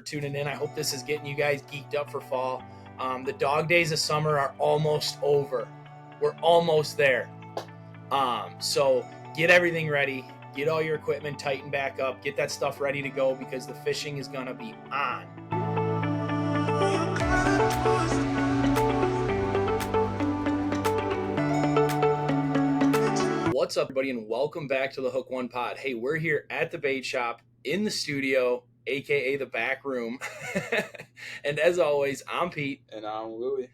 tuning in. I hope this is getting you guys geeked up for fall. The dog days of summer are almost over. We're almost there. So get everything ready. Get all your equipment tightened back up. Get that stuff ready to go because the fishing is going to be on. What's up, everybody, and welcome back to the Hook One Pod. Hey, we're here at the bait shop in the studio, aka the back room. And as always, I'm Pete. And I'm Loue.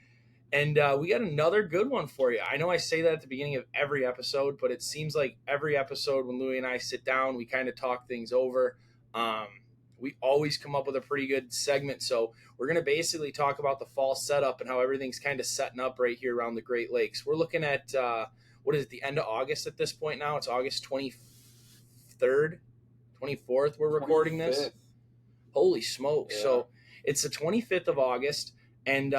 And we got another good one for you. I know I say that at the beginning of every episode, but it seems like every episode when Loue and I sit down, we kind of talk things over. We always come up with a pretty good segment. So we're going to basically talk about the fall setup and how everything's kind of setting up right here around the Great Lakes. We're looking at, what is it, the end of August at this point now? It's August 23rd, 24th we're recording 25th. this. Holy smokes. Yeah. So it's the 25th of August, and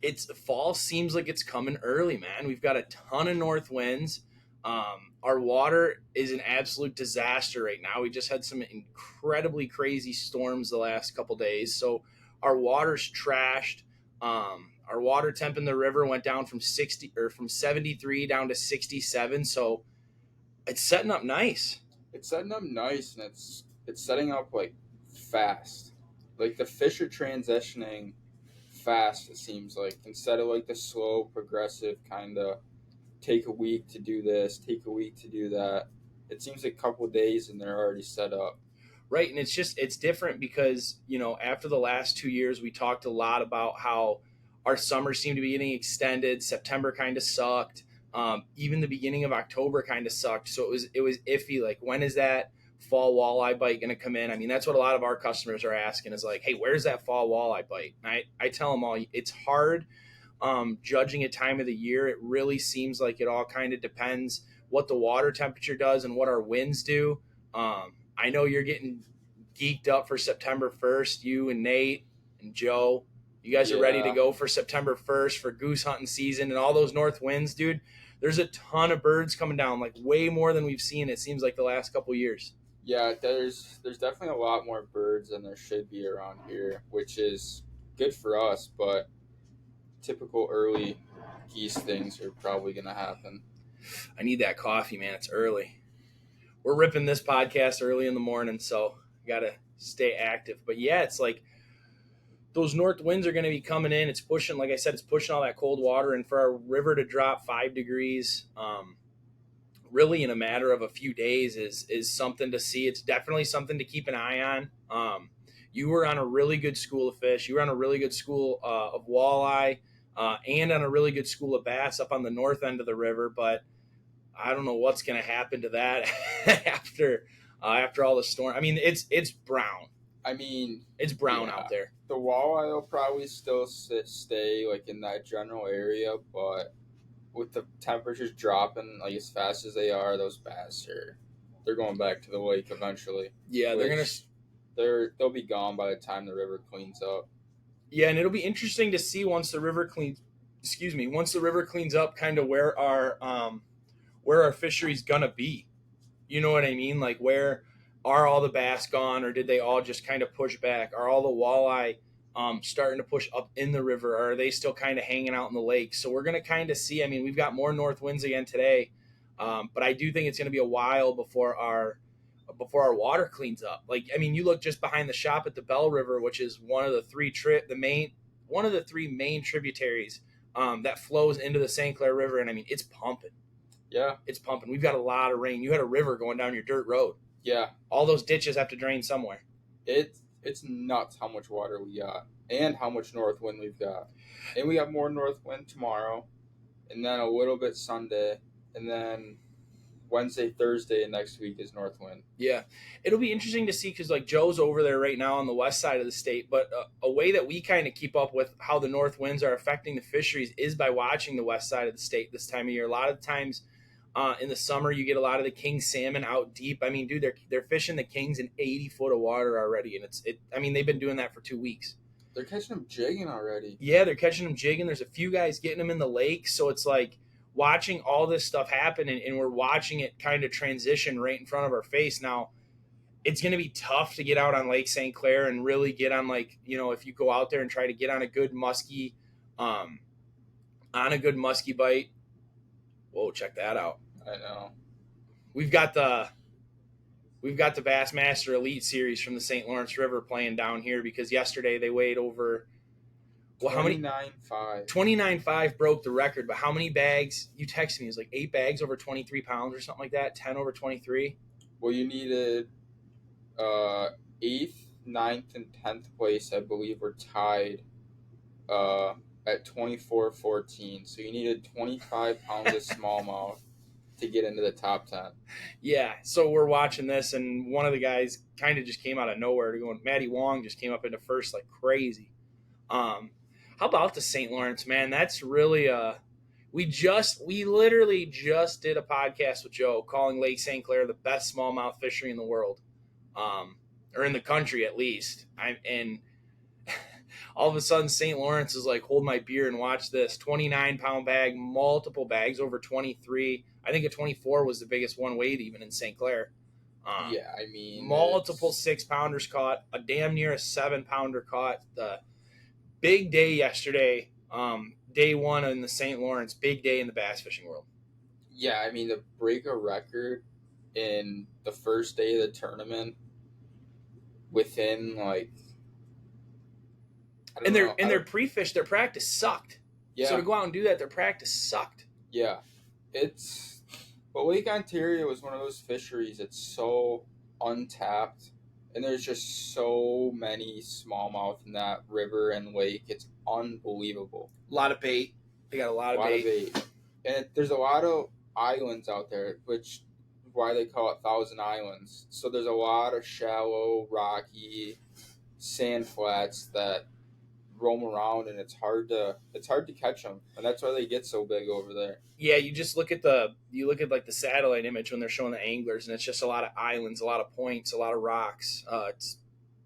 it's fall seems like it's coming early, man. We've got a ton of north winds. Our water is an absolute disaster right now. We just had some incredibly crazy storms the last couple days, so our water's trashed. Our water temp in the river went down from 73 down to 67, so it's setting up nice. It's setting up nice, and it's setting up like fast. Like the fish are transitioning fast, it seems like, instead of like the slow progressive kind of take a week to do this, take a week to do that. It seems like a couple of days and they're already set up. Right, and it's different because, you know, after the last 2 years, we talked a lot about how our summer seemed to be getting extended. September kind of sucked. Even the beginning of October kind of sucked. So it was iffy. Like, when is that fall walleye bite going to come in? I mean, that's what a lot of our customers are asking is like, hey, where's that fall walleye bite? And I tell them all, it's hard judging a time of the year. It really seems like it all kind of depends what the water temperature does and what our winds do. I know you're getting geeked up for September 1st, you and Nate and Joe. You guys are ready to go for September 1st for goose hunting season and all those north winds, dude. There's a ton of birds coming down, like way more than we've seen, it seems like, the last couple years. Yeah, there's definitely a lot more birds than there should be around here, which is good for us, but typical early geese things are probably going to happen. I need that coffee, man. It's early. We're ripping this podcast early in the morning, so got to stay active. But yeah, it's like those north winds are going to be coming in. It's pushing, like I said, it's pushing all that cold water. And for our river to drop 5 degrees, really in a matter of a few days is something to see. It's definitely something to keep an eye on. You were on a really good school of fish. You were on a really good school of walleye and on a really good school of bass up on the north end of the river. But I don't know what's going to happen to that after all the storm. I mean, it's brown. I mean, it's brown out there. The walleye will probably still stay like in that general area, but with the temperatures dropping like as fast as they are, those bass they're going back to the lake eventually. Yeah, they'll be gone by the time the river cleans up. Yeah, and it'll be interesting to see once the river cleans up, kind of where our fishery's gonna be. You know what I mean? Like, where are all the bass gone, or did they all just kind of push back? Are all the walleye starting to push up in the river, or are they still kind of hanging out in the lake? So we're going to kind of see. I mean, we've got more north winds again today, but I do think it's going to be a while before our water cleans up. Like, I mean, you look just behind the shop at the Bell River, which is one of the three main tributaries that flows into the St. Clair River, and I mean, it's pumping. Yeah, it's pumping. We've got a lot of rain. You had a river going down your dirt road. Yeah. All those ditches have to drain somewhere. It's nuts how much water we got and how much north wind we've got. And we got more north wind tomorrow, and then a little bit Sunday, and then Wednesday, Thursday next week is north wind. Yeah. It'll be interesting to see because, like, Joe's over there right now on the west side of the state, but a way that we kind of keep up with how the north winds are affecting the fisheries is by watching the west side of the state this time of year. A lot of times in the summer, you get a lot of the king salmon out deep. I mean, dude, they're fishing the kings in 80 foot of water already, and I mean, they've been doing that for 2 weeks. They're catching them jigging already. Yeah, they're catching them jigging. There's a few guys getting them in the lake, so it's like watching all this stuff happen, and we're watching it kind of transition right in front of our face. Now, it's going to be tough to get out on Lake St. Clair and really get on, like, if you go out there and try to get on a good muskie, um, bite. Whoa, check that out. I know. We've got the Bassmaster Elite Series from the St. Lawrence River playing down here because yesterday they weighed over, well, how many? 29.5. 29.5 broke the record, but how many bags? You texted me. It was like 8 bags over 23 pounds or something like that. 10 over 23. Well, you needed 8th, 9th, and 10th place, I believe, were tied at 24-14. So you needed 25 pounds of smallmouth to get into the top 10. Yeah, so we're watching this, and one of the guys kind of just came out of nowhere. Going, Matty Wong just came up into first like crazy. How about the St. Lawrence, man? That's really we literally just did a podcast with Joe calling Lake St. Clair the best smallmouth fishery in the world, or in the country at least. And all of a sudden St. Lawrence is like, hold my beer and watch this 29-pound bag, multiple bags over 23. I think a 24 was the biggest one weighed even in St. Clair. Yeah, I mean, Multiple 6-pounders caught, a damn near a 7-pounder caught. The big day yesterday, day one in the St. Lawrence, big day in the bass fishing world. Yeah, I mean, to break a record in the first day of the tournament within like, I don't know. Their pre-fish, their practice sucked. Yeah. So to go out and do that, their practice sucked. Yeah, but Lake Ontario is one of those fisheries that's so untapped, and there's just so many smallmouth in that river and lake. It's unbelievable. A lot of bait. They got a lot of bait. And there's a lot of islands out there, which is why they call it Thousand Islands. So there's a lot of shallow, rocky sand flats that roam around, and it's hard to catch them, and that's why they get so big over there. Yeah, you just look at like the satellite image when they're showing the anglers, and it's just a lot of islands, a lot of points, a lot of rocks. It's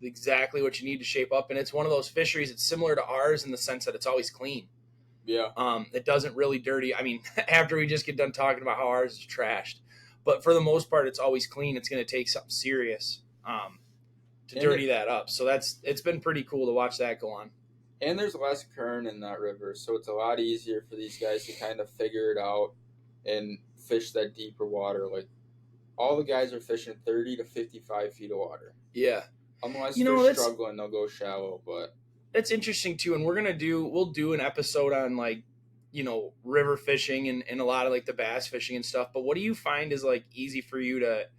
exactly what you need to shape up, and it's one of those fisheries. It's similar to ours in the sense that it's always clean. Yeah. It doesn't really dirty. I mean, after we just get done talking about how ours is trashed, but for the most part, it's always clean. It's going to take something serious to dirty that up. So it's been pretty cool to watch that go on. And there's less current in that river, so it's a lot easier for these guys to kind of figure it out and fish that deeper water. Like, all the guys are fishing 30 to 55 feet of water. Yeah. Unless they're struggling, they'll go shallow. But that's interesting too, and we'll do an episode on, like, river fishing and a lot of like the bass fishing and stuff. But what do you find is like easy for you to,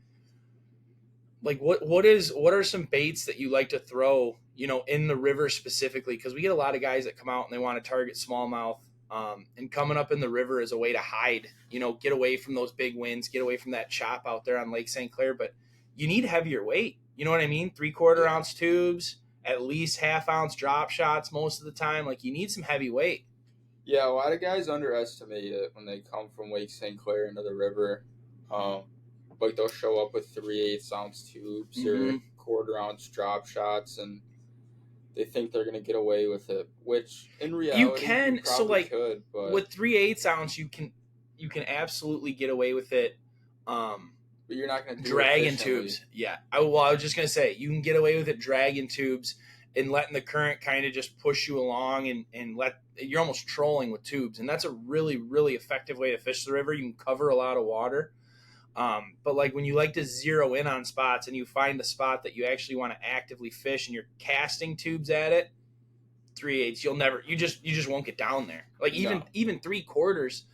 like, what are some baits that you like to throw, in the river specifically? Because we get a lot of guys that come out and they want to target smallmouth, and coming up in the river is a way to hide, get away from those big winds, get away from that chop out there on Lake St. Clair. But you need heavier weight. You know what I mean? 3/4 ounce tubes, at least 1/2 ounce drop shots most of the time. Like, you need some heavy weight. Yeah, a lot of guys underestimate it when they come from Lake St. Clair into the river. Like, they'll show up with 3/8 ounce tubes or 1/4 ounce drop shots, and they think they're gonna get away with it. Which in reality, you can. So like, could, but with 3/8 ounce, you can absolutely get away with it. But you're not gonna do dragging tubes. Yeah, I was just gonna say you can get away with it dragging tubes and letting the current kind of just push you along and you're almost trolling with tubes, and that's a really, really effective way to fish the river. You can cover a lot of water. But like when you like to zero in on spots and you find a spot that you actually want to actively fish and you're casting tubes at it, 3/8, you just won't get down there. Like even 3/4,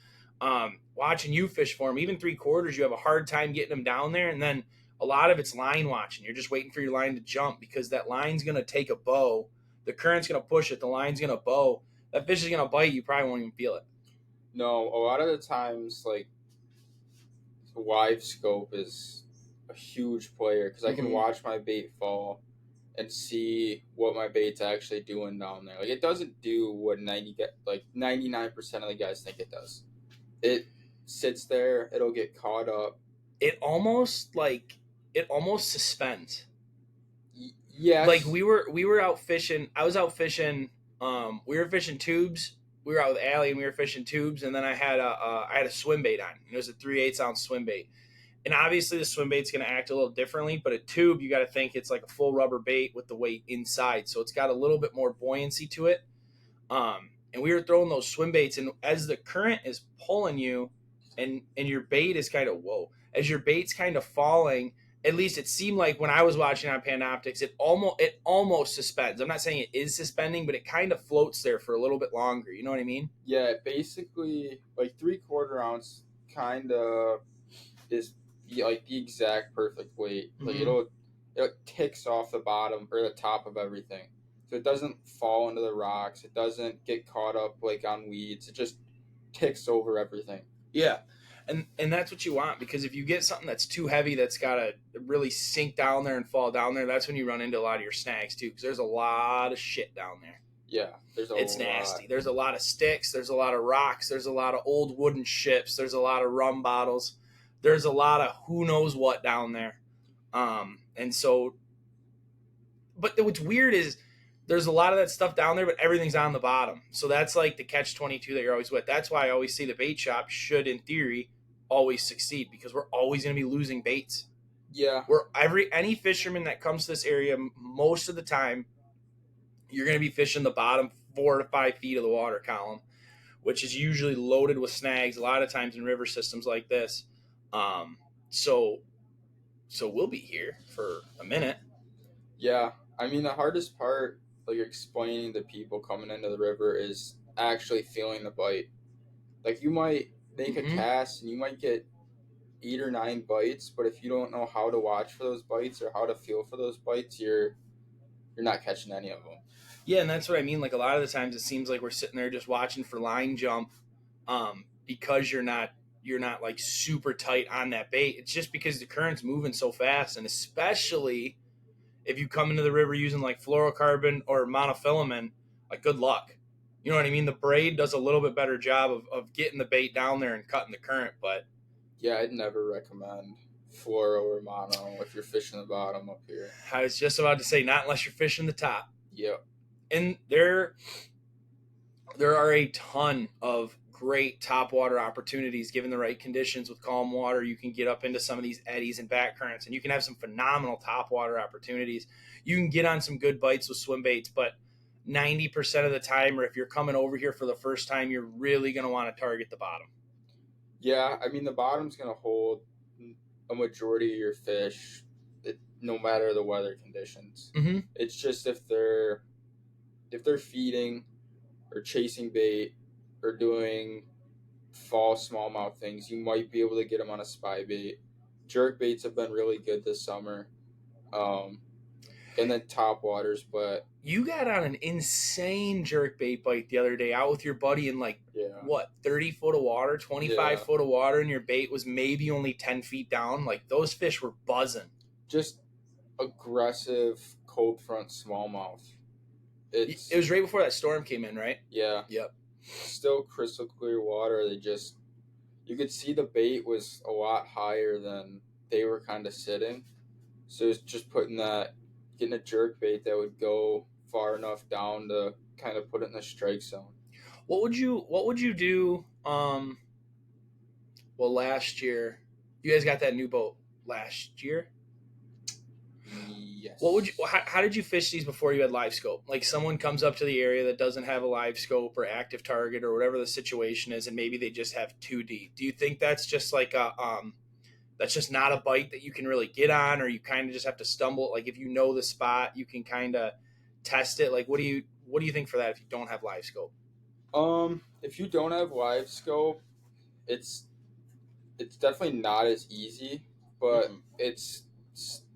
watching you fish for them, even 3/4, you have a hard time getting them down there. And then a lot of it's line watching. You're just waiting for your line to jump because that line's going to take a bow. The current's going to push it. The line's going to bow. That fish is going to bite. You probably won't even feel it. No, a lot of the times, like, live scope is a huge player because I can watch my bait fall and see what my bait's actually doing down there. Like, it doesn't do what 99% of the guys think it does. It sits there, it'll get caught up. It almost suspends. Yes. Like we were out fishing. I was out fishing. We were fishing tubes. We were out with Allie and we were fishing tubes, and then I had a swim bait on. It was a 3/8 ounce swim bait, And obviously the swim bait's going to act a little differently, but a tube, you got to think it's like a full rubber bait with the weight inside, so it's got a little bit more buoyancy to it. And we were throwing those swim baits, and as the current is pulling you, and your bait is kind of as your bait's kind of falling. At least it seemed like when I was watching on Panoptics, it almost suspends. I'm not saying it is suspending, but it kind of floats there for a little bit longer. You know what I mean? Yeah, basically like 3/4 ounce kind of is like the exact perfect weight. Like Mm-hmm. it ticks off the bottom or the top of everything, so it doesn't fall into the rocks. It doesn't get caught up like on weeds. It just ticks over everything. Yeah. And that's what you want, because if you get something that's too heavy that's got to really sink down there and fall down there, that's when you run into a lot of your snags too, because there's a lot of shit down there. Yeah, there's a It's lot. nasty. There's a lot of sticks. There's a lot of rocks. There's a lot of old wooden ships. There's a lot of rum bottles. There's a lot of who knows what down there. And so, but what's weird is there's a lot of that stuff down there, but everything's on the bottom. So that's like the catch 22 that you're always with. That's why I always say the bait shop should, in theory, always succeed, because we're always going to be losing baits. Yeah, We're any fisherman that comes to this area, most of the time, you're going to be fishing the bottom 4 to 5 feet of the water column, which is usually loaded with snags. A lot of times in river systems like this. Um, so so we'll be here for a minute. yeah. I mean, the hardest part, like explaining to people coming into the river, is actually feeling the bite. Like you might make a Mm-hmm. cast and you might get 8 or 9 bites, but if you don't know how to watch for those bites or how to feel for those bites, you're not catching any of them. Yeah, and that's what I mean. Like a lot of the times, it seems like we're sitting there just watching for line jump, because you're not like super tight on that bait. It's just because the current's moving so fast, and especially if you come into the river using like fluorocarbon or monofilament, like good luck. You know what I mean? The braid does a little bit better job of getting the bait down there and cutting the current, but Yeah, I'd never recommend fluoro or mono if you're fishing the bottom up here. I was just about to say, not unless you're fishing the top. Yep. And there are a ton of great topwater opportunities given the right conditions. With calm water, you can get up into some of these eddies and back currents, and you can have some phenomenal topwater opportunities. You can get on some good bites with swim baits, but 90% of the time, or if you're coming over here for the first time, you're really going to want to target the bottom. Yeah, I mean the bottom's gonna hold a majority of your fish, no matter the weather conditions. Mm-hmm. It's just if they're feeding or chasing bait or doing fall smallmouth things, you might be able to get them on a spy bait. Jerk baits have been really good this summer, um, and then top waters. But You got on an insane jerk bait bite the other day out with your buddy in like yeah, what, 30 foot of water, 25 yeah, foot of water, and your bait was maybe only 10 feet down. Like those fish were buzzing. just aggressive cold front smallmouth. It It's was right before that storm came in, right? yeah, Yep. still crystal clear water. You could see the bait was a lot higher than they were kind of sitting. So it's just getting a jerk bait that would go far enough down to kind of put it in the strike zone. What would you do? Well, last year, you guys got that new boat last year. What would you? Yes. How did you fish these before you had live scope? Like someone comes up to the area that doesn't have a live scope or active target or whatever the situation is, and maybe they just have 2D. Do you think that's just like a that's just not a bite that you can really get on, or you kind of just have to stumble? Like if you know the spot, you can kind of test it. Like what do you think for that if you don't have live scope? If you don't have live scope, it's it's definitely not as easy, but Mm-mm.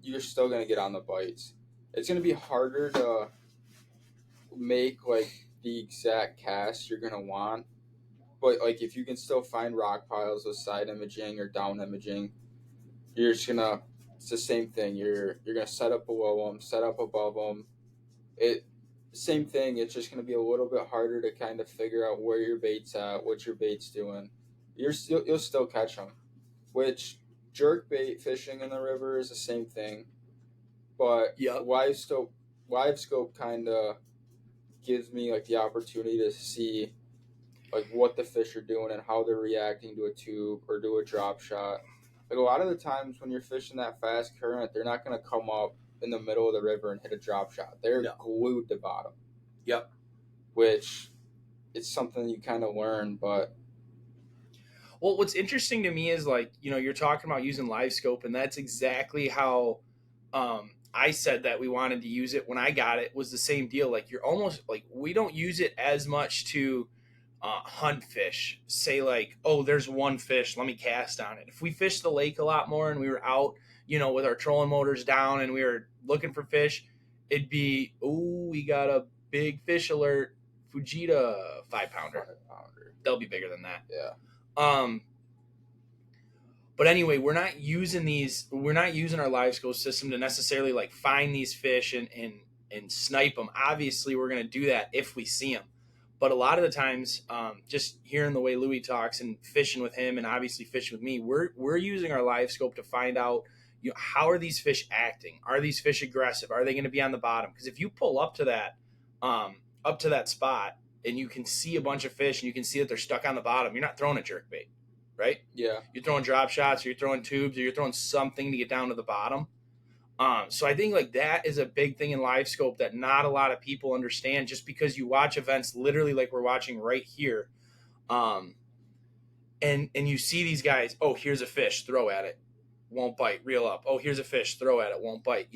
you're still gonna get on the bites. It's gonna be harder to make like the exact cast you're gonna want, but like if you can still find rock piles with side imaging or down imaging, you're just gonna it's the same thing. You're gonna set up below them, set up above them. It Same thing. It's just gonna be a little bit harder to kind of figure out where your bait's at, what your bait's doing. You'll still catch them. Which jerk bait fishing in the river is the same thing, but Yep. live scope kind of gives me like the opportunity to see like what the fish are doing and how they're reacting to a tube or to a drop shot. Like a lot of the times when you're fishing that fast current, they're not going to come up in the middle of the river and hit a drop shot. They're No. glued to bottom. Yep. Which it's something you kind of learn, but Well, what's interesting to me is like, you're talking about using live scope, and that's exactly how I said that we wanted to use it when I got it was the same deal. Like you're almost like we don't use it as much to hunt fish. Say like, oh, there's one fish, let me cast on it. If we fished the lake a lot more and we were out, with our trolling motors down and we were looking for fish, it'd be, oh, we got a big fish alert, Fujita 5 pounder. 5 pounder. They'll be bigger than that. Yeah. Um, but anyway, we're not using our live scope system to necessarily like find these fish and snipe them. Obviously, we're going to do that if we see them. But a lot of the times, just hearing the way Loue talks and fishing with him, and obviously fishing with me, we're using our live scope to find out, how are these fish acting? Are these fish aggressive? Are they going to be on the bottom? Because if you pull up to that spot, and you can see a bunch of fish, and you can see that they're stuck on the bottom, you're not throwing a jerk bait, right? Yeah. You're throwing drop shots, or you're throwing tubes, or you're throwing something to get down to the bottom. So I think like that is a big thing in live scope that not a lot of people understand, just because you watch events literally like we're watching right here. Um, and you see these guys, oh, here's a fish, throw at it, won't bite, reel up. Oh, here's a fish, throw at it, won't bite.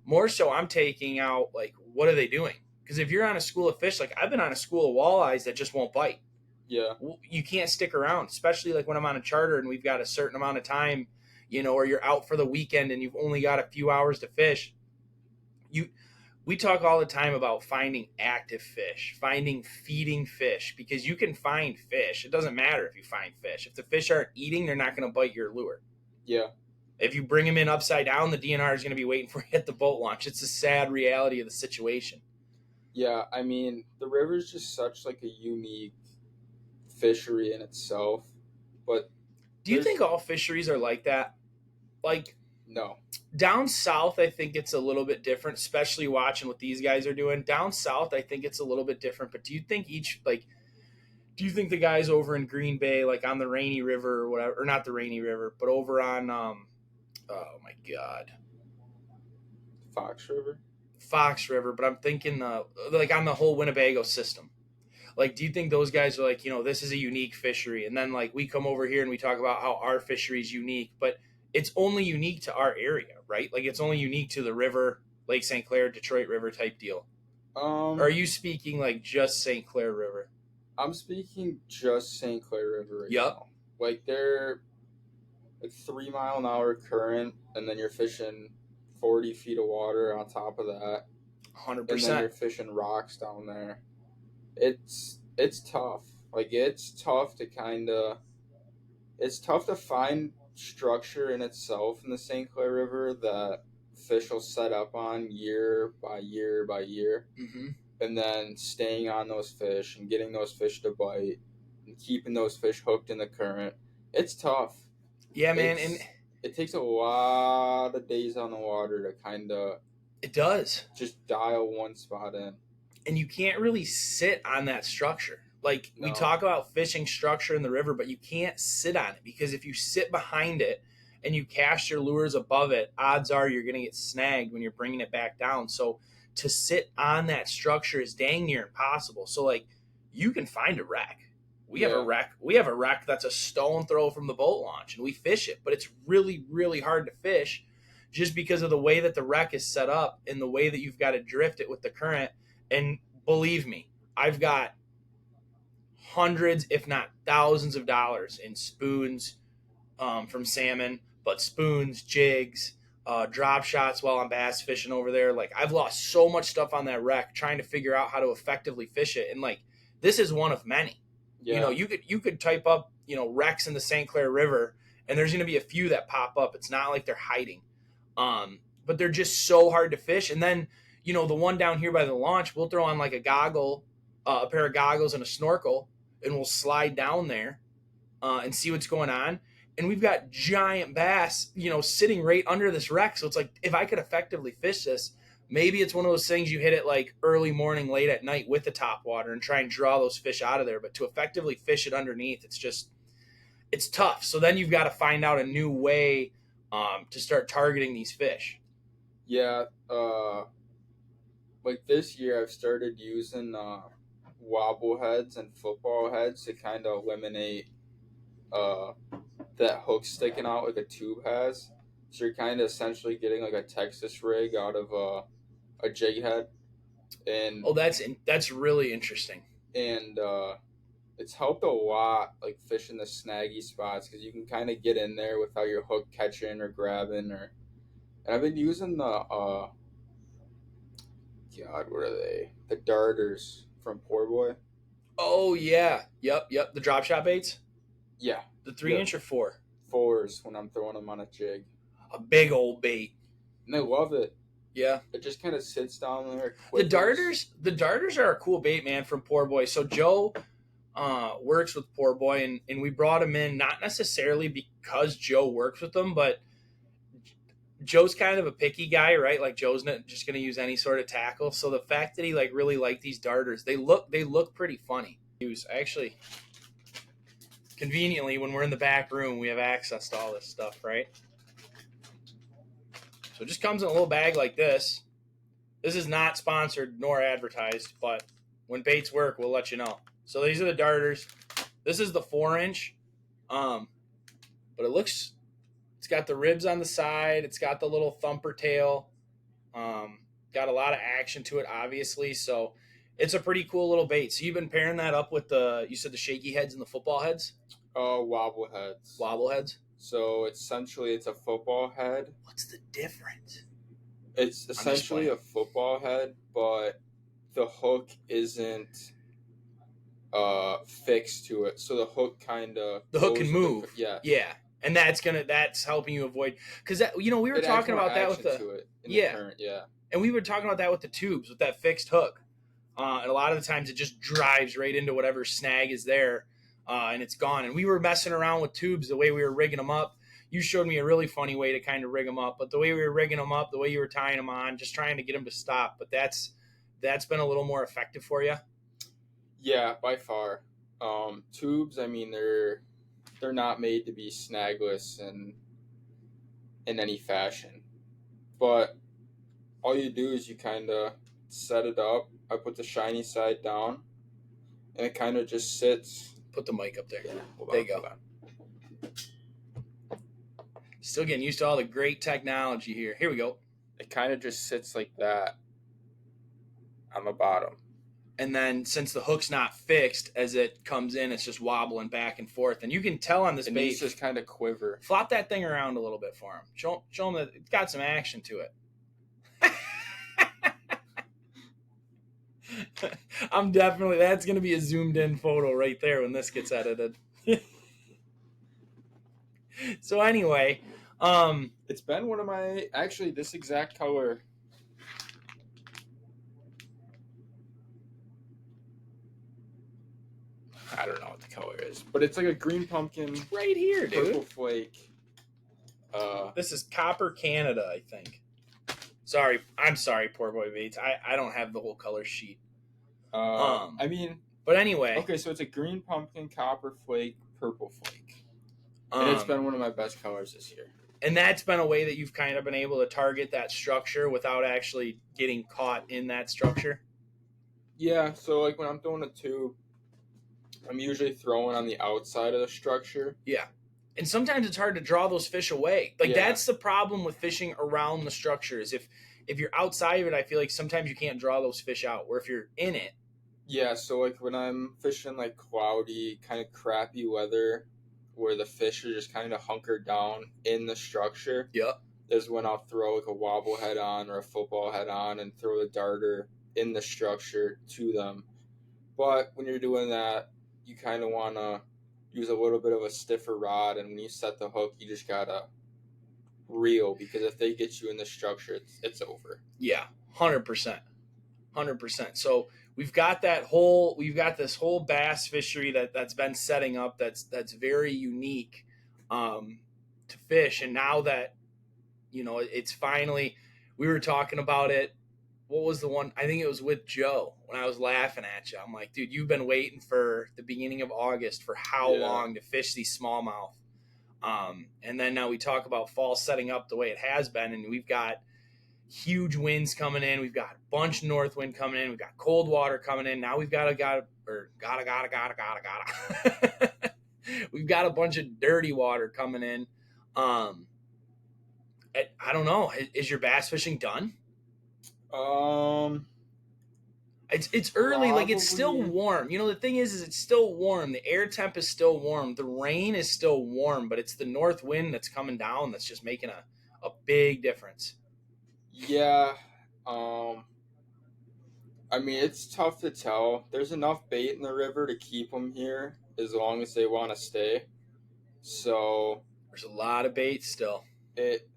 More so I'm taking out like, what are they doing? Because if you're on a school of fish, like I've been on a school of walleyes that just won't bite. Yeah. You can't stick around, especially like when I'm on a charter and we've got a certain amount of time, or you're out for the weekend and you've only got a few hours to fish. We talk all the time about finding active fish, finding feeding fish, because you can find fish. It doesn't matter if you find fish. If the fish aren't eating, they're not going to bite your lure. Yeah. If you bring them in upside down, the DNR is going to be waiting for you at the boat launch. It's a sad reality of the situation. Yeah, I mean, the river is just such like a unique fishery in itself. But do you think all fisheries are like that? Like, no. Down south, I think it's a little bit different, especially watching what these guys are doing. Down south, I think it's a little bit different. But do you think do you think the guys over in Green Bay, like on the Rainy River or whatever, or not the Rainy River, but over on, oh my God, Fox River? Fox River, but I'm thinking like on the whole Winnebago system. Like, do you think those guys are like, this is a unique fishery? And then like we come over here and we talk about how our fishery is unique, but it's only unique to our area, right? Like it's only unique to the river, Lake St. Clair, Detroit River type deal. Or are you speaking like just St. Clair River? I'm speaking just St. Clair River right Yep. now. Like they're like 3-mile-an-hour current, and then you're fishing 40 feet of water on top of that. 100%. And then you're fishing rocks down there. It's tough. Like it's tough to find structure in itself in the St. Clair River that fish will set up on year by year by year. Mm-hmm. And then staying on those fish and getting those fish to bite and keeping those fish hooked in the current. It's tough. Yeah, man. And it takes a lot of days on the water to kind of... It does. Just dial one spot in. And you can't really sit on that structure. Like, we talk about fishing structure in the river, but you can't sit on it, because if you sit behind it and you cast your lures above it, odds are you're going to get snagged when you're bringing it back down. So to sit on that structure is dang near impossible. So, like, you can find a wreck. We have a wreck. We have a wreck that's a stone throw from the boat launch, and we fish it. But it's really, really hard to fish just because of the way that the wreck is set up and the way that you've got to drift it with the current. And believe me, I've got hundreds, if not thousands of dollars in spoons from salmon, but spoons, jigs, drop shots while I'm bass fishing over there. Like, I've lost so much stuff on that wreck trying to figure out how to effectively fish it. And like, this is one of many. Yeah. You could type up, wrecks in the St. Clair River, and there's going to be a few that pop up. It's not like they're hiding. But they're just so hard to fish. And then, the one down here by the launch, we'll throw on like a pair of goggles and a snorkel, and we'll slide down there and see what's going on. And we've got giant bass, sitting right under this wreck. So it's like, if I could effectively fish this, maybe it's one of those things you hit it like early morning, late at night with the top water and try and draw those fish out of there. But to effectively fish it underneath, it's tough. So then you've got to find out a new way to start targeting these fish. Yeah, like this year I've started using wobble heads and football heads to kind of eliminate uh, that hook sticking out like a tube has. So you're kind of essentially getting like a Texas rig out of a jig head, and Oh, that's really interesting. and it's helped a lot like fishing the snaggy spots because you can kind of get in there without your hook catching or grabbing or. And I've been using the God, what are they? The darters from Poor Boy. Oh yeah, yep. The drop shot baits, Yeah, the three the inch or four, fours when I'm throwing them on a jig, a big old bait. and they love it. Yeah, It just kind of sits down there, the quivers. darters are a cool bait, man, from Poor Boy. So Joe works with Poor Boy, and we brought him in not necessarily because Joe works with them, but Joe's kind of a picky guy, right? Like Joe's not just going to use any sort of tackle. So the fact that he like really liked these darters, they look pretty funny. Use actually conveniently when we're in the back room, we have access to all this stuff, right? So it just comes in a little bag like this. This is not sponsored nor advertised, but when baits work, we'll let you know. So these are the darters. This is the 4 inch, um, but it's got the ribs on the side. It's got the little thumper tail. Um, got a lot of action to it, obviously. So it's a pretty cool little bait. So you've been pairing that up with you said the shaky heads and the football heads, Wobble heads. wobble heads. So essentially, it's a football head. What's the difference? It's essentially a football head, but the hook isn't fixed to it. So the hook kind of The hook can move. Yeah, Yeah, and that's helping you avoid because we were it talking about that with to the it in yeah, the current, yeah. and we were talking about that with the tubes with that fixed hook. And a lot of the times it just drives right into whatever snag is there, and it's gone. And we were messing around with tubes the way we were rigging them up. You showed me a really funny way to kind of rig them up, but the way we were rigging them up, the way you were tying them on, just trying to get them to stop. But that's been a little more effective for you. Yeah, by far. Tubes, I mean, they're not made to be snagless in any fashion, but all you do is you kind of set it up. I put the shiny side down, and it kind of just sits. Put the mic up there. Yeah, there you go. Still getting used to all the great technology here. Here we go. It kind of just sits like that on the bottom. And then since the hook's not fixed, as it comes in, it's just wobbling back and forth. And you can tell on this It bait. needs to just kind of quiver. Flop that thing around a little bit for him. Show him that it's got some action to it. That's going to be a zoomed in photo right there when this gets edited. So anyway, it's been one of my, actually this exact color. I don't know what the color is, but it's like a green pumpkin. It's right here, dude. Purple flake. This is Copper Canada, I think. I'm sorry, Poor Boy Baits. I don't have the whole color sheet. I mean, but anyway. Okay, so it's a green pumpkin, copper flake, purple flake, and it's been one of my best colors this year. And that's been a way that you've kind of been able to target that structure without actually getting caught in that structure. Yeah, so like when I'm throwing a tube, I'm usually throwing on the outside of the structure. Yeah. And sometimes it's hard to draw those fish away. Like that's the problem with fishing around the structure is if you're outside of it, I feel like sometimes you can't draw those fish out. Where if you're in it. Yeah, so like when I'm fishing like cloudy, kind of crappy weather where the fish are just kind of hunkered down in the structure. Yep. Is when I'll throw like a wobble head on or a football head on and throw the darter in the structure to them. But when you're doing that, you kind of want to use a little bit of a stiffer rod, and when you set the hook, you just gotta reel because if they get you in the structure, it's over. Yeah, 100%. So we've got this whole bass fishery that's been setting up that's very unique to fish, and now that it's finally, we were talking about it what was the one? I think it was with Joe when I was laughing at you. I'm like, dude, you've been waiting for the beginning of August for how Yeah. long to fish these smallmouth? And then now we talk about fall setting up the way it has been, and we've got huge winds coming in. We've got a bunch of north wind coming in. We've got cold water coming in. Now we've gotta. We've got a bunch of dirty water coming in. Um, I don't know. Is your bass fishing done? Um, It's early, like it's still Probably. warm. You know, the thing is it's still warm. The air temp is still warm. The rain is still warm, but it's the north wind that's coming down that's just making a big difference. Yeah. Um, I mean, it's tough to tell. There's enough bait in the river to keep them here as long as they want to stay. So There's a lot of bait still. it.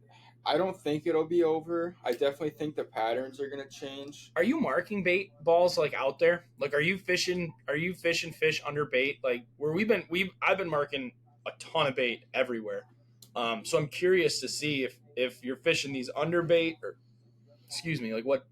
I don't think it'll be over. I definitely think the patterns are gonna change. Are you marking bait balls like out there? Like are you fishing fish under bait? Like where we've I've been marking a ton of bait everywhere. So I'm curious to see if you're fishing these under bait or excuse me, like what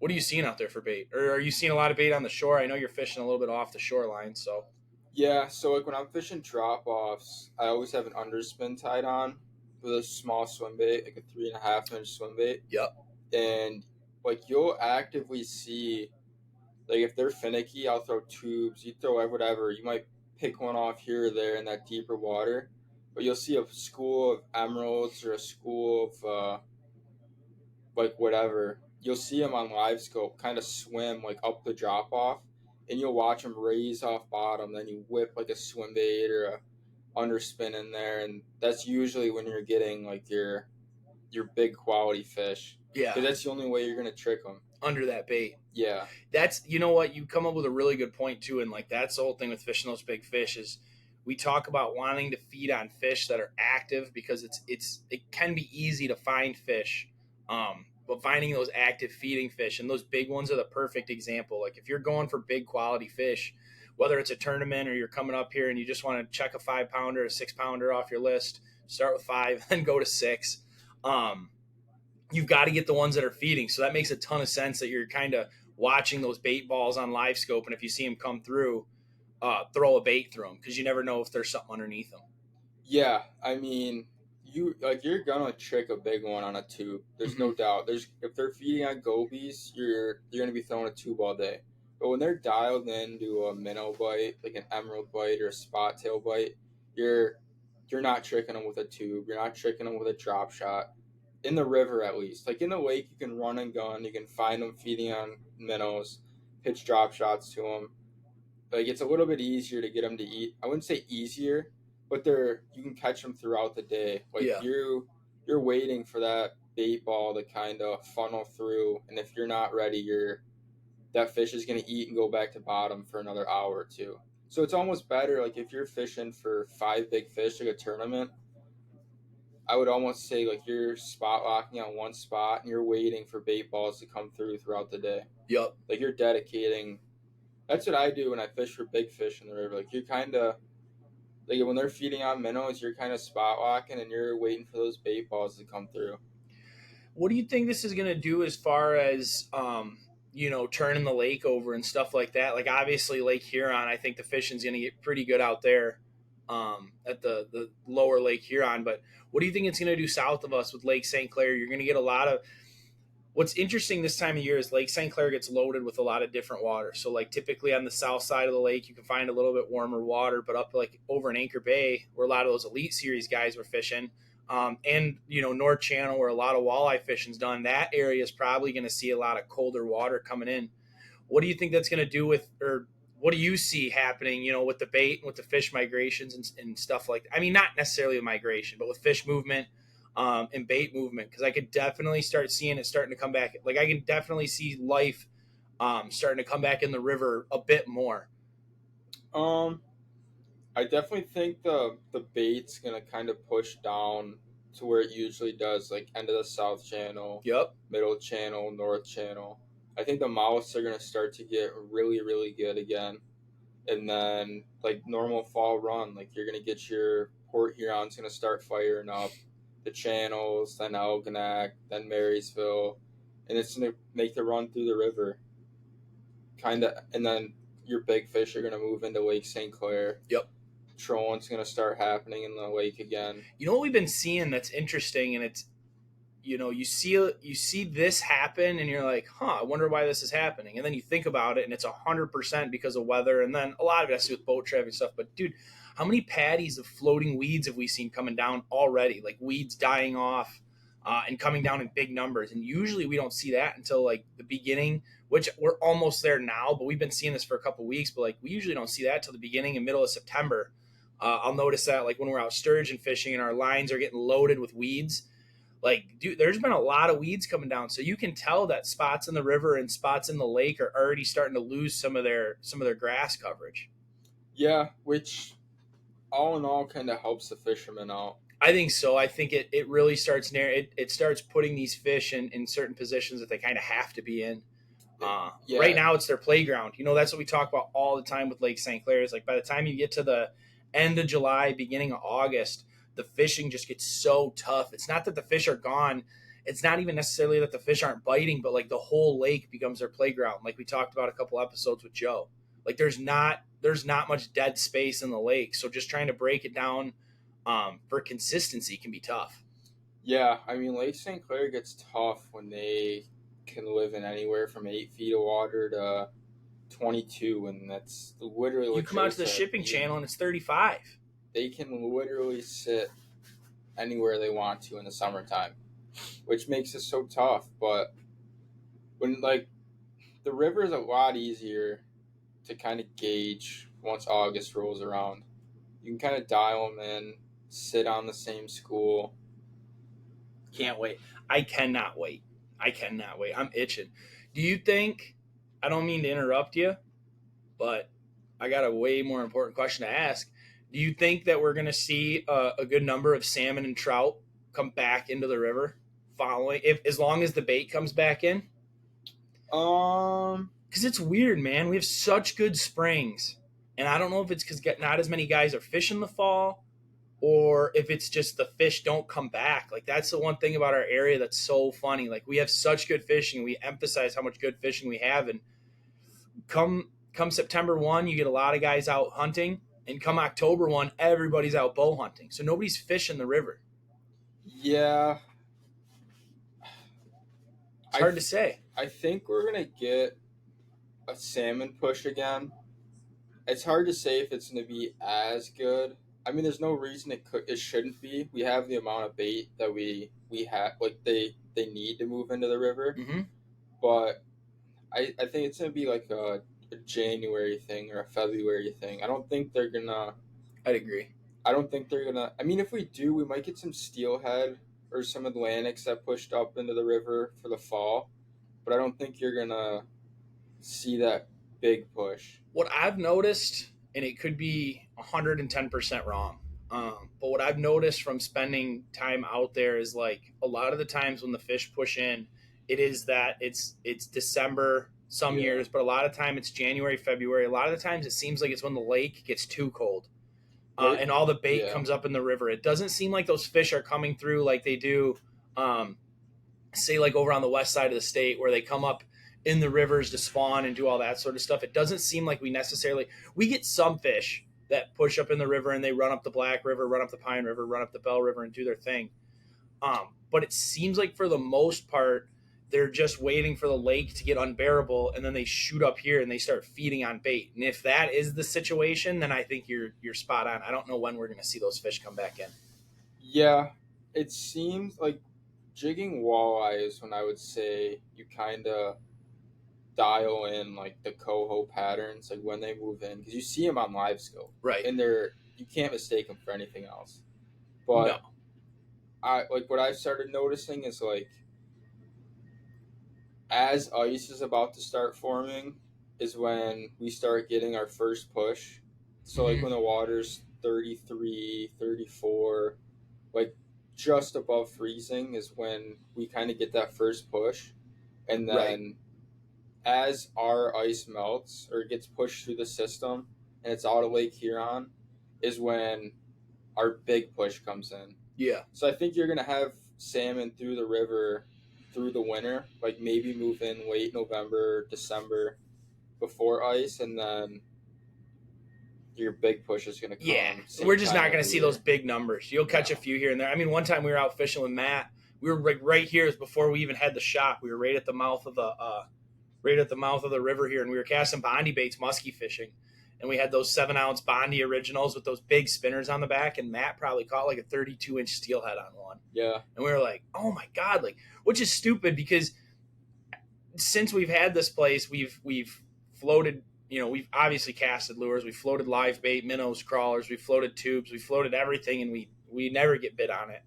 are you seeing out there for bait? Or are you seeing a lot of bait on the shore? I know you're fishing a little bit off the shoreline, so Yeah. So like when I'm fishing drop offs, I always have an underspin tied on with a small swim bait, like a 3.5 inch swim bait, yep. and like you'll actively see. Like if they're finicky, I'll throw tubes. You throw whatever. You might pick one off here or there in that deeper water, but you'll see a school of emeralds or a school of like whatever. You'll see them on live scope, kind of swim like up the drop off, and you'll watch them raise off bottom. Then you whip like a swim bait or a underspin in there, and that's usually when you're getting like your big quality fish, Yeah, because that's the only way you're gonna trick them. under that bait. Yeah, That's you know what, you come up with a really good point too, and like that's the whole thing with fishing those big fish is we talk about wanting to feed on fish that are active because it can be easy to find fish, but finding those active feeding fish and those big ones are the perfect example. Like if you're going for big quality fish, whether it's a tournament or you're coming up here and you just want to check a 5 pounder, a 6 pounder off your list, start with five, then go to six. Um, you've got to get the ones that are feeding. So that makes a ton of sense that you're kind of watching those bait balls on live scope, and if you see them come through, throw a bait through them because you never know if there's something underneath them. yeah. I mean, you're gonna trick a big one on a tube. There's Mm-hmm. no doubt. There's if they're feeding on gobies, you're gonna be throwing a tube all day. But when they're dialed into a minnow bite, like an emerald bite or a spot tail bite, you're you're not tricking them with a tube. You're not tricking them with a drop shot. In the river, at least. Like in the lake, you can run and gun. You can find them feeding on minnows, pitch drop shots to them. Like it's a little bit easier to get them to eat. I wouldn't say easier, but they're you can catch them throughout the day. Like Yeah. you're waiting for that bait ball to kind of funnel through, and if you're not ready, you're that fish is going to eat and go back to bottom for another hour or two. So it's almost better like if you're fishing for five big fish like a tournament, I would almost say like you're spot locking on one spot and you're waiting for bait balls to come through throughout the day. Yep. Like you're dedicating. That's what I do when I fish for big fish in the river. Like you're kind of like when they're feeding on minnows, you're kind of spot locking and you're waiting for those bait balls to come through. What do you think this is going to do as far as turning the lake over and stuff like that? Like obviously Lake Huron, I think the fishing's going to get pretty good out there at the lower Lake Huron. But what do you think it's going to do south of us with Lake St. Clair? You're going to get a lot of what's interesting this time of year is Lake St. Clair gets loaded with a lot of different water. So like typically on the south side of the lake, you can find a little bit warmer water, but up like over in Anchor Bay, where a lot of those Elite Series guys were fishing, and North Channel where a lot of walleye fishing's done, that area is probably going to see a lot of colder water coming in. What do you think that's going to do with, or what do you see happening, with the bait and with the fish migrations and stuff like that? I mean, not necessarily a migration, but with fish movement and bait movement, because I could definitely start seeing it starting to come back. Like I can definitely see life starting to come back in the river a bit more. Um, I definitely think the bait's gonna kind of push down to where it usually does, like end of the South Channel, Yep. Middle Channel, North Channel. I think the mouths are gonna start to get really, really good again, and then like normal fall run, like you're gonna get your Port Huron's gonna start firing up, the channels, then Algonac, then Marysville, and it's gonna make the run through the river, kind of, and then your big fish are gonna move into Lake St. Clair. Yep. Trolling's gonna start happening in the lake again. You know what we've been seeing that's interesting, and it's, you see this happen, and you're like, huh, I wonder why this is happening. And then you think about it, and it's 100% because of weather, and then a lot of it has to do with boat traffic and stuff. But dude, how many patties of floating weeds have we seen coming down already? Like weeds dying off, and coming down in big numbers. And usually we don't see that until like the beginning, which we're almost there now. But we've been seeing this for a couple weeks. But like we usually don't see that till the beginning and middle of September. I'll notice that like when we're out sturgeon fishing and our lines are getting loaded with weeds, like, dude, there's been a lot of weeds coming down, so you can tell that spots in the river and spots in the lake are already starting to lose some of their grass coverage. Yeah, which all in all kind of helps the fishermen out. I think so. I think it really starts it starts putting these fish in certain positions that they kind of have to be in. Right Yeah, now, it's their playground. That's what we talk about all the time with Lake St. Clair. Is like by the time you get to the end of July, beginning of August, the fishing just gets so tough. It's not that the fish are gone. It's not even necessarily that the fish aren't biting, but like the whole lake becomes their playground. Like we talked about a couple episodes with Joe. Like there's not much dead space in the lake. So just trying to break it down, for consistency can be tough. yeah. I mean, Lake St. Clair gets tough when they can live in anywhere from 8 feet of water to 22, and that's literally You what come out Joe to the said. shipping channel and it's 35. They can literally sit anywhere they want to in the summertime, which makes it so tough. But when like the river is a lot easier to kind of gauge once August rolls around. You can kind of dial them in, sit on the same school. Can't wait. I cannot wait. I cannot wait. I'm itching. Do you think, I don't mean to interrupt you, but I got a way more important question to ask. Do you think that we're going to see a good number of salmon and trout come back into the river following, if as long as the bait comes back in? Um, Because it's weird, man. We have such good springs, and I don't know if it's because not as many guys are fishing the fall, or if it's just the fish don't come back. Like that's the one thing about our area that's so funny. Like we have such good fishing. We emphasize how much good fishing we have, and come September 1, you get a lot of guys out hunting, and come October 1, everybody's out bow hunting. So nobody's fishing the river. yeah, It's I hard to th- say. I think we're gonna get a salmon push again. It's hard to say if it's gonna be as good. I mean, there's no reason it shouldn't be. We have the amount of bait that we have, like they need to move into the river, Mm-hmm. but I think it's gonna be like a January thing or a February thing. I'd agree. I don't think they're gonna. I mean, if we do, we might get some steelhead or some Atlantics that pushed up into the river for the fall. But I don't think you're gonna see that big push. What I've noticed, and it could be 110% wrong, but what I've noticed from spending time out there is like a lot of the times when the fish push in, it is that it's December some Yeah. years, but a lot of time it's January, February. A lot of the times it seems like it's when the lake gets too cold, Right. and all the bait Yeah. comes up in the river. It doesn't seem like those fish are coming through like they do, um, say like over on the west side of the state where they come up in the rivers to spawn and do all that sort of stuff. It doesn't seem like we get some fish that push up in the river and they run up the Black River, run up the Pine River, run up the Bell River and do their thing. But it seems like for the most part, they're just waiting for the lake to get unbearable, and then they shoot up here and they start feeding on bait. And if that is the situation, then I think you're spot on. I don't know when we're going to see those fish come back in. Yeah. It seems like jigging walleye is when I would say you kind of dial in like the coho patterns, like when they move in, because you see them on live scope, Right? and you can't mistake them for anything else. No. But I like what I've started noticing is like as ice is about to start forming is when we start getting our first push. So like Mm-hmm. when the water's 33, 34, like just above freezing is when we kind of get that first push. And Right. then as our ice melts or gets pushed through the system and it's out of Lake Huron is when our big push comes in. Yeah. So I think you're going to have salmon through the river through the winter, like maybe move in late November, December before ice, and then your big push is going to Yeah, come we're same just time not going to every see those year. big numbers. You'll catch a No. few here and there. I mean, one time we were out fishing with Matt. We were like right here before we even had the shop. We were right at the mouth of the river here, and we were casting Bondi baits, muskie fishing, and we had those 7 ounce Bondi originals with those big spinners on the back. And Matt probably caught like a 32-inch steelhead on one, Yeah. and we were like, "Oh my god!" Like, which is stupid because since we've had this place, we've floated. You know, we've obviously casted lures. We floated live bait, minnows, crawlers. We floated tubes. We floated everything, and we never get bit on it.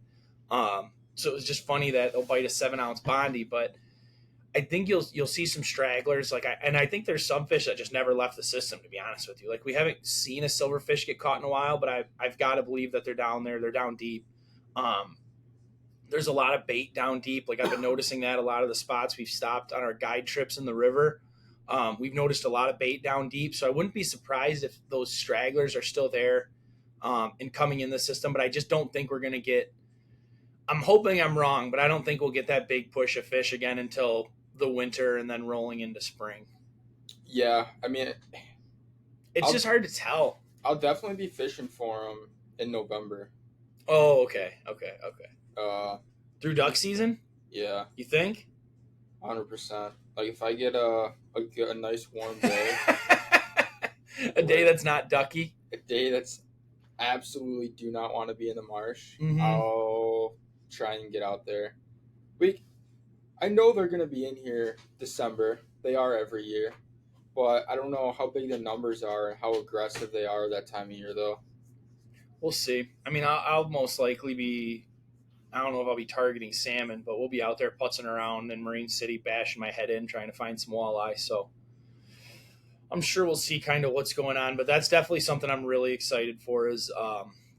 So it was just funny that they'll bite a 7 ounce Bondi, but I think you'll see some stragglers. I think there's some fish that just never left the system. To be honest with you, like we haven't seen a silverfish get caught in a while, but I've got to believe that they're down there. They're down deep. Um, there's a lot of bait down deep. Like I've been noticing that a lot of the spots we've stopped on our guide trips in the river, we've noticed a lot of bait down deep. So I wouldn't be surprised if those stragglers are still there and coming in the system. But I just don't think we're going to get. I'm hoping I'm wrong, but I don't think we'll get that big push of fish again until the winter and then rolling into spring. Yeah. I mean, It's I'll just hard to tell. I'll definitely be fishing for them in November. Oh, okay, okay, okay. Uh, Through duck season, yeah, you think? 100%. Like if I get a nice warm day, A day where that's not ducky. a day that's absolutely do not want to be in the marsh, Mm-hmm. I'll try and get out there. We I know they're gonna be in here December. They are every year, but I don't know how big the numbers are and how aggressive they are that time of year though. We'll see. I mean, I'll most likely be. I don't know if I'll be targeting salmon, but we'll be out there putzing around in Marine City, bashing my head in, trying to find some walleye. So I'm sure we'll see kind of what's going on. But that's definitely something I'm really excited for. Is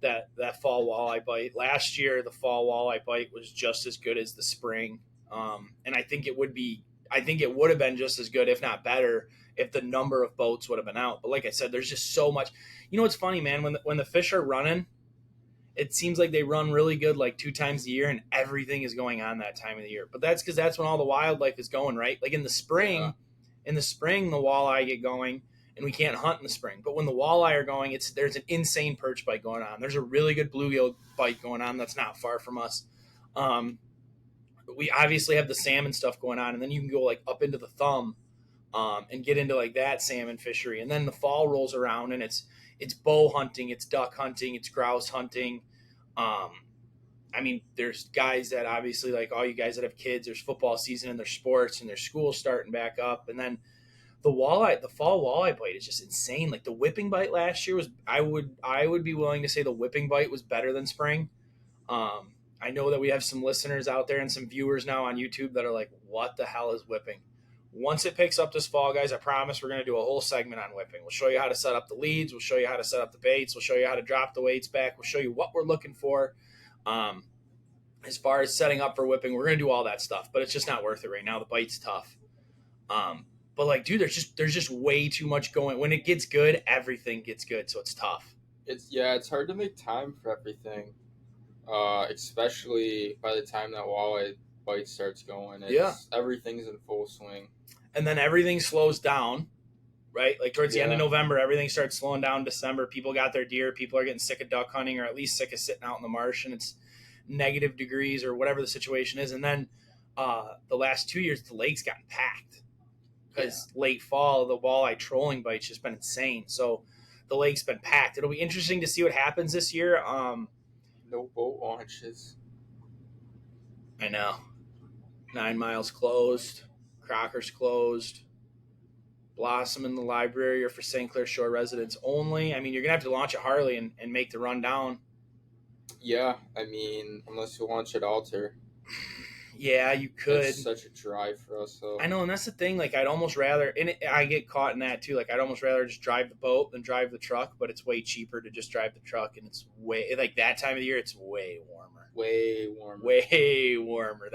that fall walleye bite? Last year, the fall walleye bite was just as good as the spring, and I think it would be. I think it would have been just as good, if not better, if the number of boats would have been out. But like I said, there's just so much. You know what's funny, man? When the fish are running, it seems like they run really good like 2 times a year, and everything is going on that time of the year. But that's because that's when all the wildlife is going, right? Like Yeah, in the spring the walleye get going, and we can't hunt in the spring. But when the walleye are going, there's an insane perch bite going on. There's a really good bluegill bite going on that's not far from us. um, we obviously have the salmon stuff going on, and then you can go like up into the thumb, and get into like that salmon fishery. And then the fall rolls around, and it's bow hunting, it's duck hunting, it's grouse hunting. Um, I mean, there's guys that obviously, like all you guys that have kids, there's football season and there's sports and there's school starting back up. And then the fall walleye bite is just insane. Like the whipping bite last year was, I would be willing to say the whipping bite was better than spring. I know that we have some listeners out there and some viewers now on YouTube that are like, what the hell is whipping? Once it picks up this fall, guys, I promise we're going to do a whole segment on whipping. We'll show you how to set up the leads. We'll show you how to set up the baits. We'll show you how to drop the weights back. We'll show you what we're looking for. Um, as far as setting up for whipping, we're going to do all that stuff, but it's just not worth it right now. The bite's tough. Um, but like, dude, there's just way too much going. When it gets good, everything gets good, so it's tough. it's hard to make time for everything. Especially by the time that walleye bite starts going, Yeah. it's everything's in full swing. And then everything slows down, right? Like towards the end of Yeah, November, everything starts slowing down. December, people got their deer. People are getting sick of duck hunting, or at least sick of sitting out in the marsh, and it's negative degrees or whatever the situation is. And then the last 2 years, the lake's gotten packed yeah. because late fall, the walleye trolling bite's just been insane. So the lake's been packed. It'll be interesting to see what happens this year. No boat launches. I know 9 miles closed, Crocker's closed. Blossom in the library or for St. Clair Shore residents only. I mean, you're gonna have to launch a Harley and make the run down. Yeah, I mean, unless you launch at Alter, Yeah, you could. that's such a drive for us. I So know, and that's the thing. Like, I'd almost rather, and I get caught in that too. Like, I'd almost rather just drive the boat than drive the truck. But it's way cheaper to just drive the truck, and it's way like that time of the year. It's way warmer, way warmer. way warmer.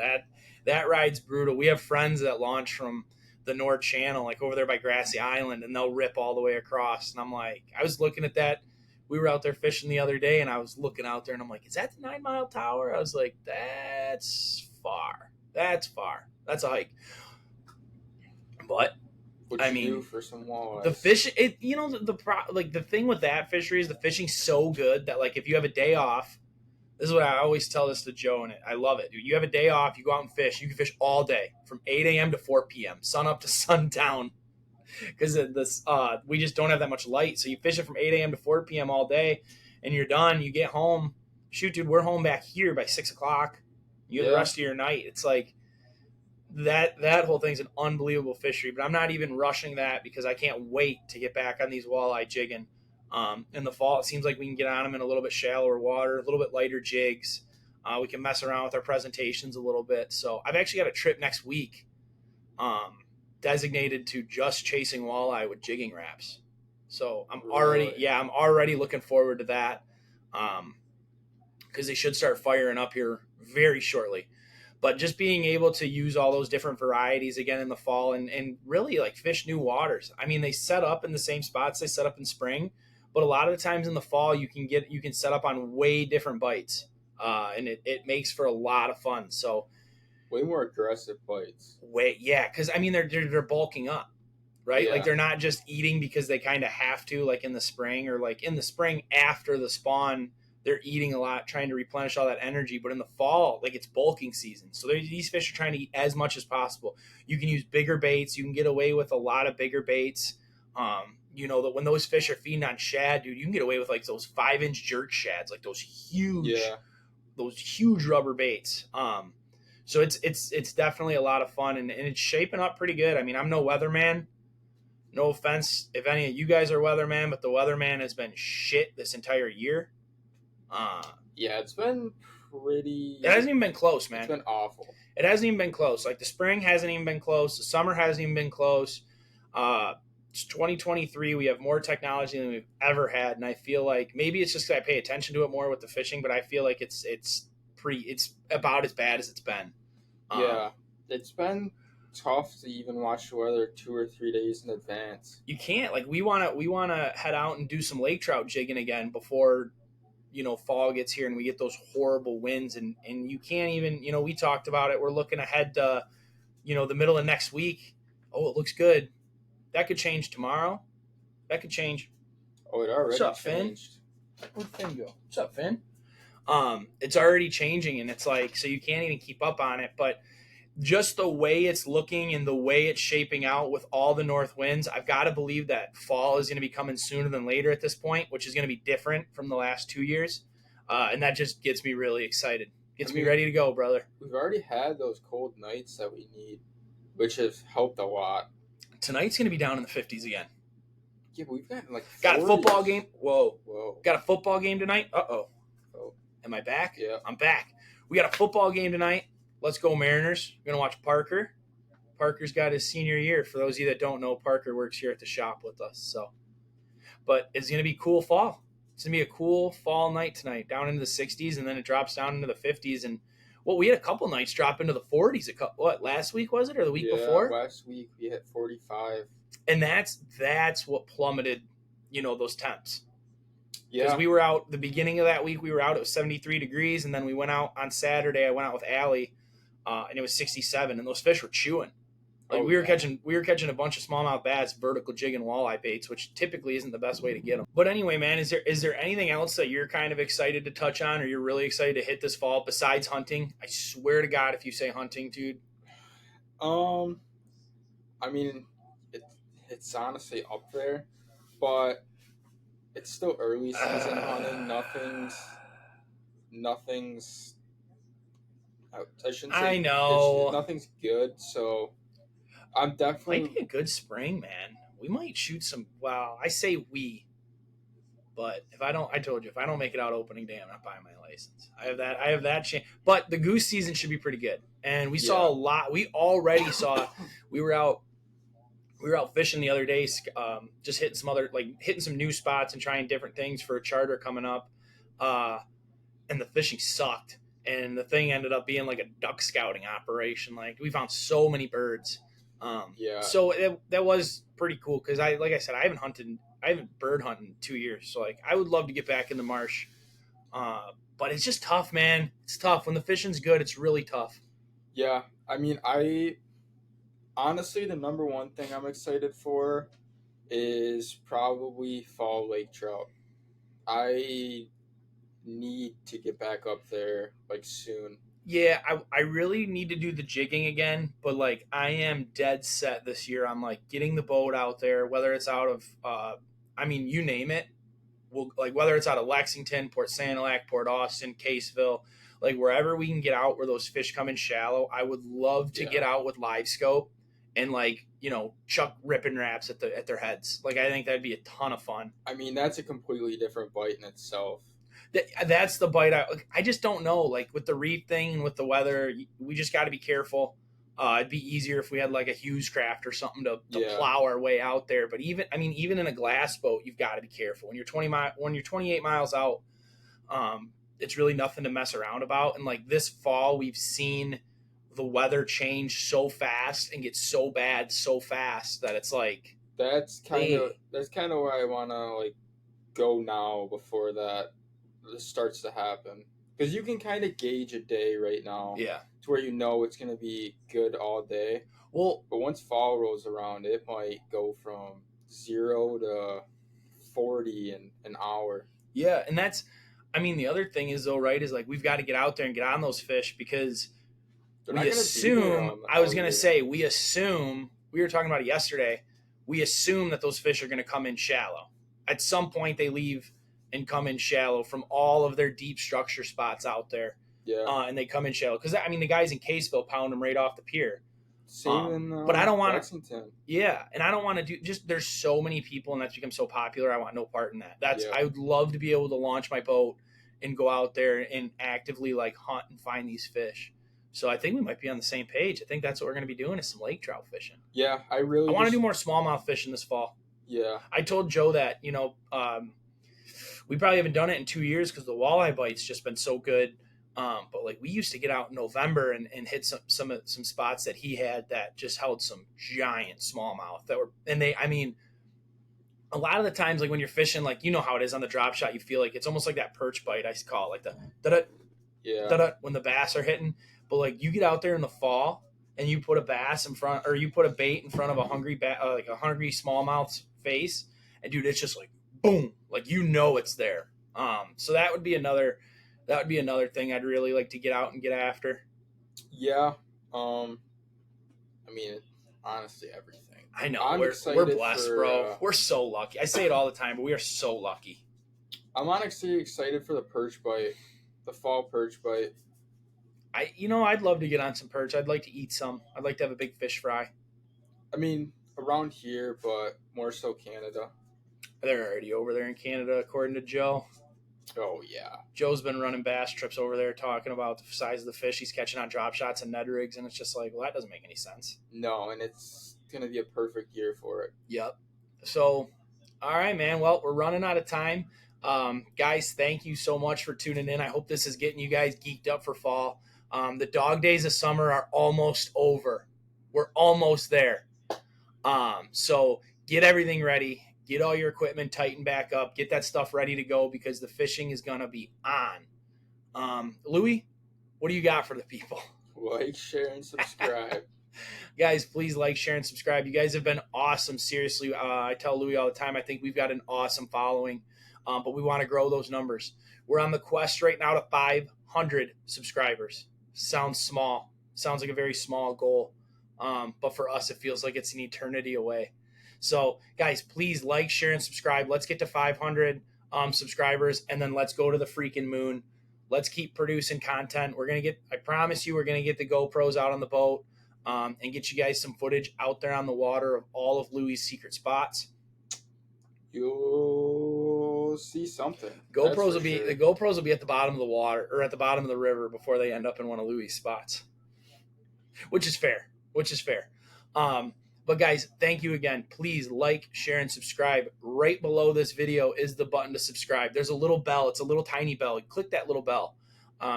That ride's brutal. We have friends that launch from the North Channel, like over there by Grassy Island, and they'll rip all the way across. And I'm like, I was looking at that. We were out there fishing the other day, and I was looking out there, and I'm like, is that the 9 Mile Tower? I was like, that's far. That's far. That's a hike. But What I you do mean, for some the walleyes? fish, like the thing with that fishery is the fishing's so good that like if you have a day off, this is what I always tell this to Joe, and I love it, dude. You have a day off, you go out and fish. You can fish all day from 8 a.m. to 4 p.m., sun up to sundown, because this we just don't have that much light. So you fish it from 8 a.m. to 4 p.m. all day, and you're done. You get home. Shoot, dude, we're home back here by 6 o'clock. You have the Yeah. rest of your night. It's like that whole thing's an unbelievable fishery. But I'm not even rushing that because I can't wait to get back on these walleye jigging. In the fall, it seems like we can get on them in a little bit shallower water, a little bit lighter jigs. We can mess around with our presentations a little bit. So I've actually got a trip next week um, designated to just chasing walleye with jigging wraps. So Really? I'm already looking forward to that because they should start firing up here very shortly. But just being able to use all those different varieties again in the fall and really like fish new waters. I mean, they set up in the same spots they set up in spring, but a lot of the times in the fall you can set up on way different bites, and it makes for a lot of fun. So Way more aggressive bites. wait, yeah, because I mean they're bulking up, right? Like Yeah. they're not just eating because they kind of have to, like in the spring or like in the spring after the spawn, they're eating a lot, trying to replenish all that energy. But in the fall, like it's bulking season, so these fish are trying to eat as much as possible. You can use bigger baits. You can get away with a lot of bigger baits. You know that when those fish are feeding on shad, dude, you can get away with like those 5-inch jerk shads, like Yeah. those huge rubber baits. So it's definitely a lot of fun and it's shaping up pretty good. I mean, I'm no weatherman. No offense if any of you guys are weatherman, but the weatherman has been shit this entire year. Uh, Yeah, it's been it pretty. hasn't even been close, It's man. been awful. It hasn't even been close. Like the spring hasn't even been close. The summer hasn't even been close. It's 2023. We have more technology than we've ever had, and I feel like maybe it's just because I pay attention to it more with the fishing, but I feel like it's about as bad as it's been. Yeah, it's been tough to even watch the weather 2 or 3 days in advance. You can't like we wanna head out and do some lake trout jigging again before fall gets here and we get those horrible winds and you can't even we talked about it. We're looking ahead to the middle of next week. Oh, it looks good. That could change tomorrow. That could change. Oh, it What's already up, Finn? changed. Where'd Finn go? What's up, Finn? It's already changing and it's like so you can't even keep up on it. But just the way it's looking and the way it's shaping out with all the north winds, I've got to believe that fall is going to be coming sooner than later at this point, which is going to be different from the last 2 years. And that just gets me really excited. Gets me ready to go, brother. We've already had those cold nights that we need, which has helped a lot. Tonight's going to be down in the 50s again. Yeah, but we've gotten like 40s. Got a football game. Whoa. Whoa. Got a football game tonight. Uh-oh. Oh. Am I back? Yeah. I'm back. We got a football game tonight. Let's go Mariners. We're going to watch Parker. Parker's got his senior year. For those of you that don't know, Parker works here at the shop with us. So, but it's going to be cool fall. It's going to be a cool fall night tonight, down into the 60s, and then it drops down into the 50s. And we had a couple nights drop into the 40s. Last week was it, or the week before? Last week we hit 45. And that's what plummeted, those temps. Yeah. Because we were out the beginning of that week, we were out, it was 73 degrees, and then we went out on Saturday. I went out with Allie, and it was 67, and those fish were chewing. Like we were catching a bunch of smallmouth bass, vertical jig and walleye baits, which typically isn't the best way to get them. But anyway, man, is there anything else that you're kind of excited to touch on, or you're really excited to hit this fall besides hunting? I swear to God, if you say hunting, dude. I mean, it's honestly up there, but it's still early season hunting. Nothing's. I shouldn't say. I know. Nothing's good, so I'm definitely. Might be a good spring, man. We might shoot some. Well, I say we, but if I don't, I told you, if I don't make it out opening day, I'm not buying my license. I have that chance. But the goose season should be pretty good, and we saw a lot. We already saw. We were out fishing the other day, just hitting some new spots and trying different things for a charter coming up, and the fishing sucked. And the thing ended up being like a duck scouting operation. Like we found so many birds. So that was pretty cool because I haven't bird hunted in 2 years. So like I would love to get back in the marsh, but it's just tough, man. It's tough when the fishing's good. It's really tough. Yeah, I mean, I honestly, the number one thing I'm excited for is probably fall lake trout. I need to get back up there like soon. Yeah, I really need to do the jigging again, but like I am dead set this year on like getting the boat out there, whether it's out of I mean, you name it. We'll like whether it's out of Lexington, Port Sanilac, Port Austin, Caseville, like wherever we can get out where those fish come in shallow. I would love to Yeah. get out with live scope and like, chuck ripping wraps at their heads. Like I think that'd be a ton of fun. I mean, that's a completely different bite in itself. That's the bite. I just don't know. Like with the reef thing and with the weather, we just got to be careful. It'd be easier if we had like a Hughes craft or something to Yeah. plow our way out there. But even in a glass boat, you've got to be careful when you're 28 miles out. It's really nothing to mess around about. And like this fall, we've seen the weather change so fast and get so bad so fast that it's like, hey, That's kind of where I want to like go now before that this starts to happen. Because you can kind of gauge a day right now yeah. to where you know it's going to be good all day. Well, But once fall rolls around, it might go from 0 to 40 in an hour. yeah, and the other thing is though, right, is like we've got to get out there and get on those fish because They're not going to be there on I was all going to year. say, we were talking about it yesterday. We assume that those fish are going to come in shallow. At some point, they leave and come in shallow from all of their deep structure spots out there. Yeah. And they come in shallow. Because, the guys in Caseville pound them right off the pier. Same in But I don't want to, Lexington. yeah, and I don't want to there's so many people and that's become so popular. I want no part in that. Yeah. I would love to be able to launch my boat and go out there and actively like hunt and find these fish. So I think we might be on the same page. I think that's what we're going to be doing is some lake trout fishing. Yeah, I want to do more smallmouth fishing this fall. Yeah. I told Joe that, we probably haven't done it in 2 years because the walleye bite's just been so good. But like we used to get out in November and hit some spots that he had that just held some giant smallmouth that were, and a lot of the times, like when you're fishing, like you know how it is on the drop shot, you feel like it's almost like that perch bite I call it, like the da Yeah. when the bass are hitting. But like you get out there in the fall and you put a bass in front, or you put a bait in front of a hungry like a hungry smallmouth's face, and dude, it's just like boom, like it's there. So that would be another thing I'd really like to get out and get after. Yeah. I mean, honestly, everything. I know I'm we're excited blessed, for, bro. We're so lucky. I say it all the time, but we are so lucky. I'm honestly excited for the perch bite, the fall perch bite. I'd love to get on some perch. I'd like to eat some. I'd like to have a big fish fry. I mean, around here, but more so Canada. They're already over there in Canada, according to Joe. Oh yeah. Joe's been running bass trips over there, talking about the size of the fish he's catching on drop shots and Ned rigs, and it's just like, well, that doesn't make any sense. No, and it's gonna be a perfect year for it. Yep. So, all right, man. Well, we're running out of time. Guys, thank you so much for tuning in. I hope this is getting you guys geeked up for fall. The dog days of summer are almost over. We're almost there. So get everything ready. Get all your equipment tightened back up. Get that stuff ready to go because the fishing is going to be on. Loue, what do you got for the people? Like, share, and subscribe. Guys, please like, share, and subscribe. You guys have been awesome. Seriously, I tell Loue all the time, I think we've got an awesome following, but we want to grow those numbers. We're on the quest right now to 500 subscribers. Sounds small. Sounds like a very small goal. But for us, it feels like it's an eternity away. So, guys, please like, share, and subscribe. Let's get to 500 subscribers, and then let's go to the freaking moon. Let's keep producing content. I promise you, we're going to get the GoPros out on the boat and get you guys some footage out there on the water of all of Louie's secret spots. You'll see something. The GoPros will be at the bottom of the water or at the bottom of the river before they end up in one of Louie's spots, which is fair. But guys, thank you again. Please like, share, and subscribe. Right below this video is the button to subscribe. There's a little bell. It's a little tiny bell. Click that little bell.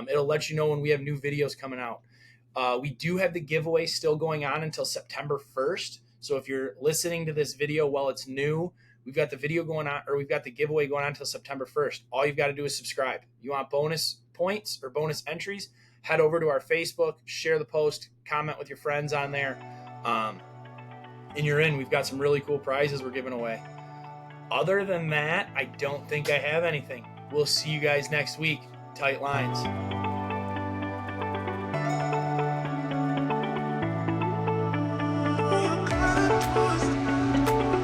It'll let you know when we have new videos coming out. We do have the giveaway still going on until September 1st. So if you're listening to this video while it's new, we've got the video going on, or we've got the giveaway going on until September 1st. All you've got to do is subscribe. You want bonus points or bonus entries? head over to our Facebook, share the post, comment with your friends on there. And you're in. We've got some really cool prizes we're giving away. Other than that, I don't think I have anything. We'll see you guys next week. Tight lines.